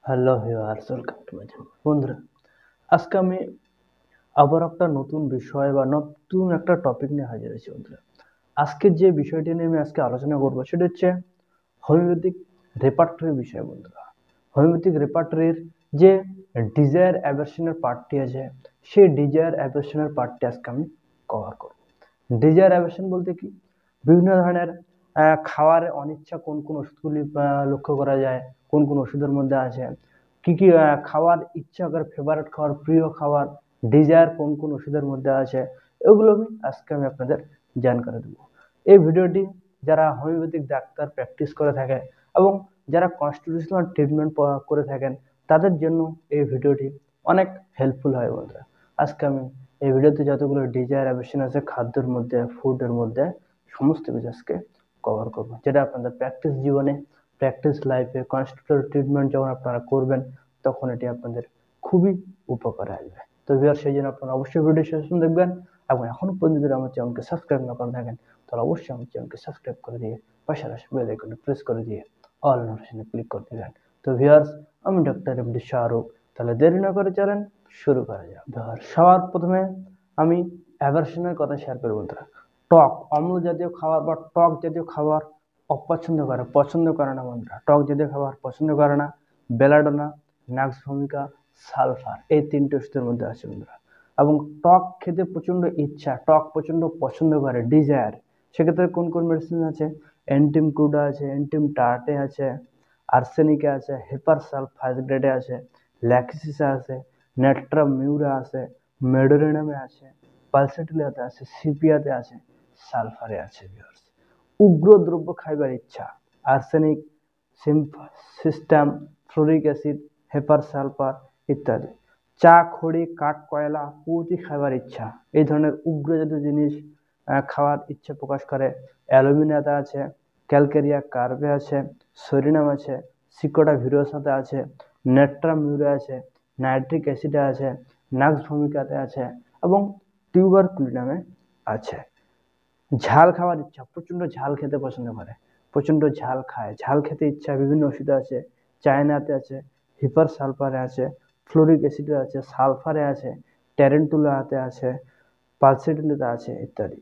Hello viewers, welcome to my channel. বন্ধুরা, আজকে আমি আবার একটা নতুন বিষয় বা নতুন একটা টপিক নিয়ে হাজির হয়েছি। বন্ধুরা, আজকে যে বিষয়টি নিয়ে আমি আজকে আলোচনা করবো সেটা হচ্ছে হোমিওপ্যাথিক রেপার্টরির বিষয়। বন্ধুরা, হোমিওপ্যাথিক রেপার্টরির যে ডিজায়ার অ্যাভারশনের পার্টটি আছে, সেই ডিজায়ার অ্যাভারশনের পার্টটি আজকে আমি কভার করব। ডিজায়ার অ্যাভারশন বলতে কি? বিভিন্ন ধরনের খাওয়ার অনিচ্ছা কোন কোন ওষুধগুলি লক্ষ্য করা যায়, কোন কোন ওষুধের মধ্যে আছে, কি কি খাওয়ার ইচ্ছা করে, ফেভারিট খাবার, প্রিয় খাবার, ডিজায়ার কোন কোন ওষুধের মধ্যে আছে, এগুলো আজকে আমি আপনাদের জানকারি দেবো। এই ভিডিওটি যারা হোমিওপ্যাথিক ডাক্তার প্র্যাকটিস করে থাকে এবং যারা কনস্টিটিউশনাল ট্রিটমেন্ট করে থাকেন তাদের জন্য এই ভিডিওটি অনেক হেল্পফুল হয়। বন্ধুরা, আজকে আমি এই ভিডিওতে যতগুলো ডিজায়ার অ্যাভারশন আছে খাদ্যের মধ্যে, ফুডের মধ্যে, সমস্ত কিছু আজকে কভার করবো, যেটা আপনাদের প্র্যাকটিস জীবনে, প্র্যাকটিস লাইফে, কনস্টিটিউশনাল ট্রিটমেন্ট যখন আপনারা করবেন তখন এটি আপনাদের খুবই উপকারে আসবে। তো ভিউয়ার, সেই জন্য আপনারা অবশ্যই ভিডিও শেষ পর্যন্ত দেখবেন এবং এখনো পর্যন্ত যদি আমার চ্যানেলকে সাবস্ক্রাইব না করে থাকেন তাহলে অবশ্যই আমার চ্যানেলকে সাবস্ক্রাইব করে দিয়ে পাশাপাশি বেল আইকনে প্রেস করে দিয়ে অল নোটিফিকেশনে ক্লিক করে দিবেন। তো ভিউয়ার্স, আমি ডক্টর এমডি শাহরুখ। তাহলে দেরি না করে চলেন শুরু করা যাক। ভিউয়ার, সবার প্রথমে আমি অ্যাভারশনের কথা শেয়ার করব। বন্ধুরা, টক, অম্ল জাতীয় খাবার বা টক জাতীয় খাবার পছন্দ করে না। বন্ধুরা, টক জাতীয় খাবার পছন্দ করে না বেলাডোনা, নাক্স ভূমিকা, সালফার, এই তিনটে ওষুধের মধ্যে আছে। বন্ধুরা, এবং টক খেতে প্রচন্ড ইচ্ছা, টক প্রচন্ড পছন্দ করে, ডিজায়ার, সেক্ষেত্রে কোন কোন মেডিসিন আছে? অ্যান্টিম ক্রুডা আছে, অ্যান্টিম টার্টে আছে, আর্সেনিকে আছে, হেপার সালফাইড্রেটে আছে, ল্যাক্সিসে আছে, নেট্রাম মিউরা আছে, মেডোরিনামে আছে, পালসেটিলাতে আছে, সিপিয়াতে আছে, সালফারে আছে। উগ্র দ্রব্য খাইবার ইচ্ছা, arsenic, system, fluoric acid, hepar sulphur ইত্যাদি। চা, খড়ি, কাঠ, কয়লা প্রভৃতি খাবার ইচ্ছা, এই ধরনের উগ্র জাতীয় জিনিস খাওয়ার ইচ্ছা প্রকাশ করে। অ্যালুমিনিয়াতে আছে, ক্যালকেরিয়া কার্বে আছে, সরিনাম আছে, সিকোডা ভিরোসাতে আছে, নেট্রাম মিউরে আছে, নাইট্রিক অ্যাসিডে আছে, নাক্স ভূমিকাতে আছে এবং টিউবারকুলিনামে আছে। ঝাল খাওয়ার ইচ্ছা, প্রচন্ড ঝাল খেতে পছন্দ করে, প্রচন্ড ঝাল খায়, ঝাল খেতে ইচ্ছা, বিভিন্ন ওষুধে আছে, চায়নাতে আছে, হিপার সালফারে আছে, ফ্লোরিক অ্যাসিডে আছে, সালফারে আছে, ট্যারেন্টুলাতে আছে, পালসেটিলিতে আছে ইত্যাদি।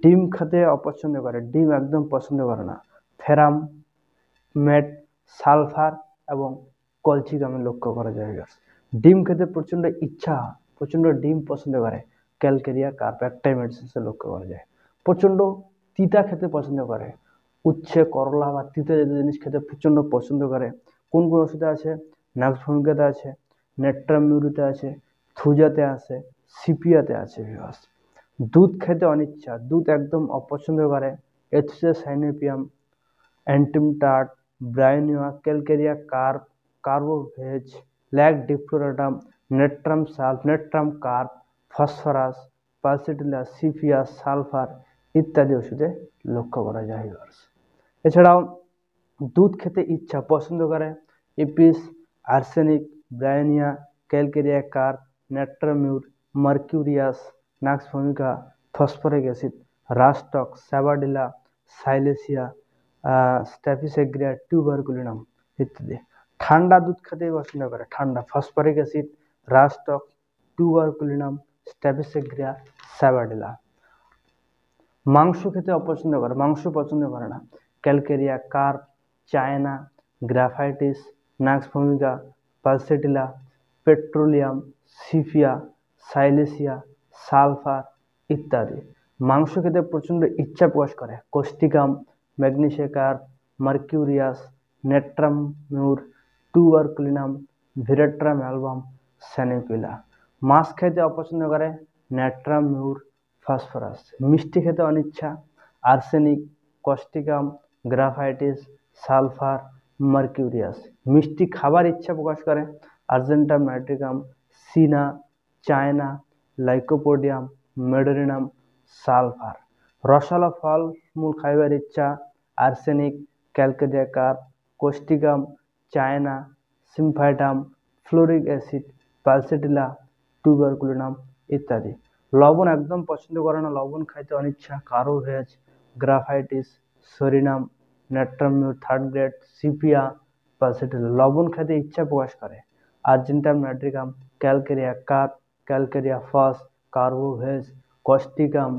ডিম খেতে অপছন্দ করে, ডিম একদম পছন্দ করে না, ফেরাম, মেট, সালফার এবং কলচিগামে লক্ষ্য করা যায়। ডিম খেতে প্রচন্ড ইচ্ছা, প্রচন্ড ডিম পছন্দ করে, ক্যালকেরিয়া কার্প, একটাই মেডিসিন লক্ষ্য করা যায়। প্রচন্ড তিতা খেতে পছন্দ করে, উচ্ছে, করলা বা তিতা জাতীয় জিনিস খেতে প্রচন্ড পছন্দ করে। কোন কোন ওষুধে আছে? নাক্সভূমিকাতে আছে, নেট্রামিউরিতে আছে, থুজাতে আছে, সিপিয়াতে আছে। দুধ খেতে অনিচ্ছা, দুধ একদম অপছন্দ করে, aethusa cynapium, antim tart, bryonia, calcarea carb, carbo veg, lac defloratum, natrum sulph, natrum carb, phosphorus, pulsatilla, sepia, sulphur ইত্যাদি ওষুধে লক্ষ্য করা যায়। এছাড়াও দুধ খেতে ইচ্ছা পছন্দ করে Apis, arsenic, Bryonia, calcarea carb, Natrum mur, Mercurius, Nux vomica, phosphoric acid, Rhus tox, Sabadilla, Silicea, Staphysagria, Tuberculinum ইত্যাদি। ঠান্ডা দুধ খেতে পছন্দ করে, ঠান্ডা, phosphoric acid, Rhus tox, Tuberculinum, Staphysagria, Sabadilla. মাংস খেতে অপছন্দ করে, মাংস পছন্দ করে না, Calcarea carb, China, Graphites, Nux vomica, Pulsatilla, petroleum, Sepia, Silicea, sulphur ইত্যাদি। মাংস খেতে প্রচন্ড ইচ্ছা প্রকাশ করে, Causticum, Magnesia carb, Mercurius, Natrum mur, Tuberculinum, Veratrum album, স্যানেপিলা। মাছ খেতে অপছন্দ করে, নেট্রাম মিউর, ফসফরাস। মিষ্টি খেতে অনিচ্ছা, arsenic, Causticum, Graphites, sulphur, Mercurius. মিষ্টি খাবার ইচ্ছা প্রকাশ করে, Argentum nitricum, Cina, China, Lycopodium, Medorrhinum, sulphur. রসালো ফল মূল খাইবার ইচ্ছা, arsenic, Calcarea carb, Causticum, China, Symphytum, fluoric acid, Pulsatilla, Tuberculinum ইত্যাদি। লবণ একদম পছন্দ করে না, লবণ খাইতে অনিচ্ছা, Carbo veg, Graphites, Psorinum, Natrum mur third grade, Sepia, বা সেটা লবণ খেতে ইচ্ছা প্রকাশ করে। Argentum nitricum, Calcarea carb, Calcarea ফস, Carbo veg, Causticum,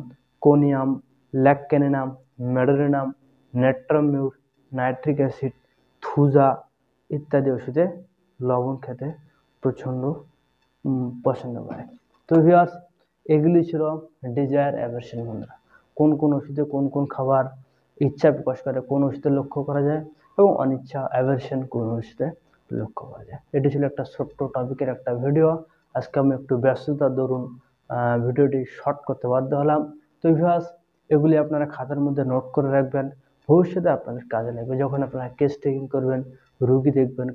conium, ল্যাককেনেনাম, medorrhinum, নেট্রামিউর, nitric acid, Thuja ইত্যাদি ওষুধে লবণ খেতে প্রচণ্ড পছন্দ করে। তো ভিউয়ার্স, এগুলি ছিল ডিজায়ার অ্যাভারশন বন্ধুরা। কোন কোন ওষুধে কোন কোন খাবার ইচ্ছা প্রকাশ করে, কোন ওষুধে লক্ষ্য করা যায়, এবং অনিচ্ছা অ্যাভারশন কোন ওষুধে লক্ষ্য করা যায়। এটি ছিল একটা ছোট্ট টপিকের একটা ভিডিও। আজকে আমি একটু ব্যস্ততার দরুন ভিডিওটি শর্ট করতে বাধ্য হলাম। তো ভিউয়ার্স, এগুলি আপনারা খাতার মধ্যে নোট করে রাখবেন, ভবিষ্যতে আপনাদের কাজে লাগবে। যখন আপনারা কেস টেকিং করবেন, রুগী দেখবেন,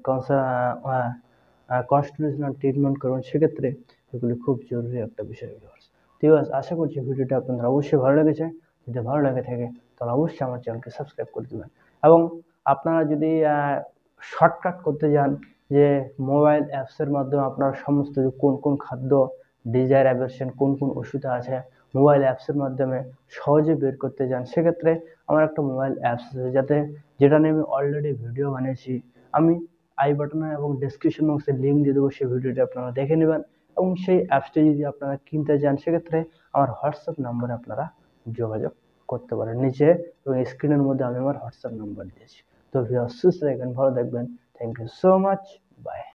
কনস্টিটিউশনাল ট্রিটমেন্ট করবেন, সেক্ষেত্রে এগুলি খুব জরুরি একটা বিষয় ভিউয়ার্স। ঠিক আছে, আশা করছি ভিডিওটা আপনাদের অবশ্যই ভালো লেগেছে। যদি ভালো লেগে থাকে তাহলে অবশ্যই আমার চ্যানেলকে সাবস্ক্রাইব করে দেবেন। এবং আপনারা যদি শর্টকাট করতে যান, যে মোবাইল অ্যাপসের মাধ্যমে আপনারা সমস্ত কোন কোন খাদ্য, ডিজায়ার অ্যাভারশন কোন কোন ওষুধ আছে, মোবাইল অ্যাপসের মাধ্যমে সহজে বের করতে যান, সেক্ষেত্রে আমার একটা মোবাইল অ্যাপস আছে যেটা নিয়ে আমি অলরেডি ভিডিও বানিয়েছি। আমি আই বাটনে এবং ডেসক্রিপশন বক্সে লিঙ্ক দিয়ে দেবো, সেই ভিডিওটি আপনারা দেখে নেবেন। এবং সেই অ্যাপসটি যদি আপনারা কিনতে চান, সেক্ষেত্রে আমার হোয়াটসঅ্যাপ নাম্বারে আপনারা যোগাযোগ করতে পারেন। নিচে এবং স্ক্রিনের মধ্যে আমি আমার হোয়াটসঅ্যাপ নাম্বার দিয়েছি। তো ভিউয়ার্স, সুস্থ থাকবেন, ভালো থাকবেন। Thank you so much, by.